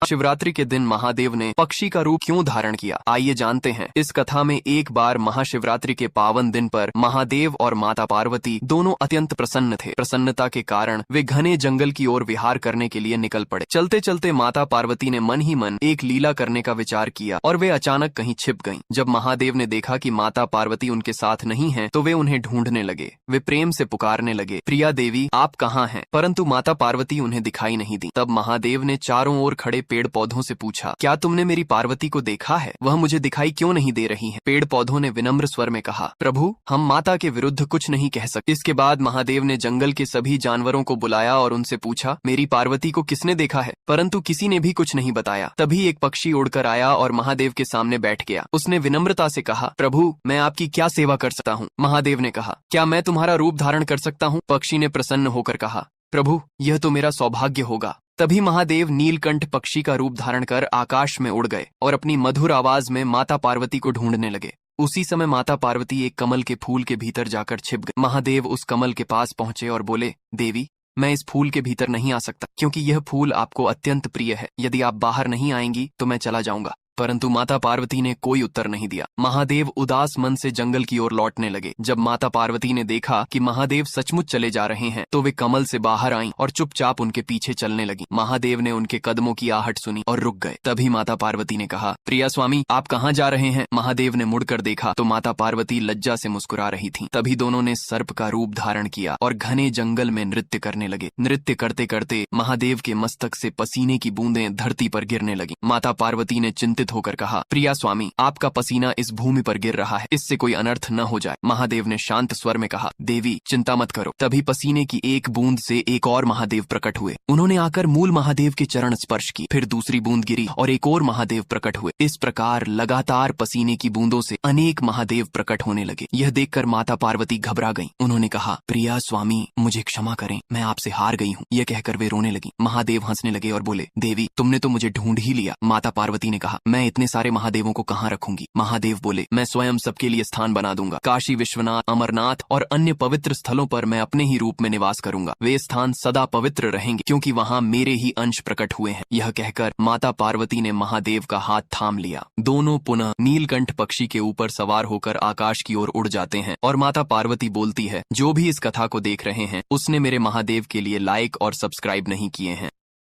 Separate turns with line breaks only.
शिवरात्रि के दिन महादेव ने पक्षी का रूप क्यों धारण किया, आइए जानते हैं। इस कथा में एक बार महाशिवरात्रि के पावन दिन पर महादेव और माता पार्वती दोनों अत्यंत प्रसन्न थे। प्रसन्नता के कारण वे घने जंगल की ओर विहार करने के लिए निकल पड़े। चलते चलते माता पार्वती ने मन ही मन एक लीला करने का विचार किया और वे अचानक कहीं छिप गईं। जब महादेव ने देखा कि माता पार्वती उनके साथ नहीं है तो वे उन्हें ढूंढने लगे। वे प्रेम से पुकारने लगे, प्रिया देवी आप कहाँ हैं? परंतु माता पार्वती उन्हें दिखाई नहीं दी। तब महादेव ने चारों ओर खड़े पेड़ पौधों से पूछा, क्या तुमने मेरी पार्वती को देखा है? वह मुझे दिखाई क्यों नहीं दे रही है? पेड़ पौधों ने विनम्र स्वर में कहा, प्रभु हम माता के विरुद्ध कुछ नहीं कह सकते। इसके बाद महादेव ने जंगल के सभी जानवरों को बुलाया और उनसे पूछा, मेरी पार्वती को किसने देखा है? परंतु किसी ने भी कुछ नहीं बताया। तभी एक पक्षी उड़कर आया और महादेव के सामने बैठ गया। उसने विनम्रता से कहा, प्रभु मैं आपकी क्या सेवा कर सकता हूँ? महादेव ने कहा, क्या मैं तुम्हारा रूप धारण कर सकता हूँ? पक्षी ने प्रसन्न होकर कहा, प्रभु यह तो मेरा सौभाग्य होगा। तभी महादेव नीलकंठ पक्षी का रूप धारण कर आकाश में उड़ गए और अपनी मधुर आवाज में माता पार्वती को ढूंढने लगे। उसी समय माता पार्वती एक कमल के फूल के भीतर जाकर छिप गई। महादेव उस कमल के पास पहुंचे और बोले, देवी मैं इस फूल के भीतर नहीं आ सकता क्योंकि यह फूल आपको अत्यंत प्रिय है। यदि आप बाहर नहीं आएंगी तो मैं चला जाऊंगा। परंतु माता पार्वती ने कोई उत्तर नहीं दिया। महादेव उदास मन से जंगल की ओर लौटने लगे। जब माता पार्वती ने देखा कि महादेव सचमुच चले जा रहे हैं तो वे कमल से बाहर आईं और चुपचाप उनके पीछे चलने लगी। महादेव ने उनके कदमों की आहट सुनी और रुक गए। तभी माता पार्वती ने कहा, प्रिया स्वामी आप कहाँ जा रहे हैं? महादेव ने मुड़कर देखा तो माता पार्वती लज्जा से मुस्कुरा रही थी। तभी दोनों ने सर्प का रूप धारण किया और घने जंगल में नृत्य करने लगे। नृत्य करते करते महादेव के मस्तक से पसीने की बूंदें धरती पर गिरने लगी। माता पार्वती ने चिंतित होकर कहा, प्रिया स्वामी आपका पसीना इस भूमि पर गिर रहा है, इससे कोई अनर्थ न हो जाए। महादेव ने शांत स्वर में कहा, देवी चिंता मत करो। तभी पसीने की एक बूंद से एक और महादेव प्रकट हुए। उन्होंने आकर मूल महादेव के चरण स्पर्श की। फिर दूसरी बूंद गिरी और एक और महादेव प्रकट हुए। इस प्रकार लगातार पसीने की बूंदों से अनेक महादेव प्रकट होने लगे। यह देखकर माता पार्वती घबरा गईं। उन्होंने कहा, प्रिया स्वामी मुझे क्षमा करें, मैं आपसे हार गई हूँ। यह कहकर वे रोने लगी। महादेव हंसने लगे और बोले, देवी तुमने तो मुझे ढूंढ ही लिया। माता पार्वती ने कहा, मैं इतने सारे महादेवों को कहाँ रखूंगी? महादेव बोले, मैं स्वयं सबके लिए स्थान बना दूंगा। काशी विश्वनाथ, अमरनाथ और अन्य पवित्र स्थलों पर मैं अपने ही रूप में निवास करूंगा। वे स्थान सदा पवित्र रहेंगे क्योंकि वहाँ मेरे ही अंश प्रकट हुए हैं। यह कहकर माता पार्वती ने महादेव का हाथ थाम लिया। दोनों पुनः नीलकंठ पक्षी के ऊपर सवार होकर आकाश की ओर उड़ जाते हैं और माता पार्वती बोलती है, जो भी इस कथा को देख रहे हैं उसने मेरे महादेव के लिए लाइक और सब्सक्राइब नहीं किए हैं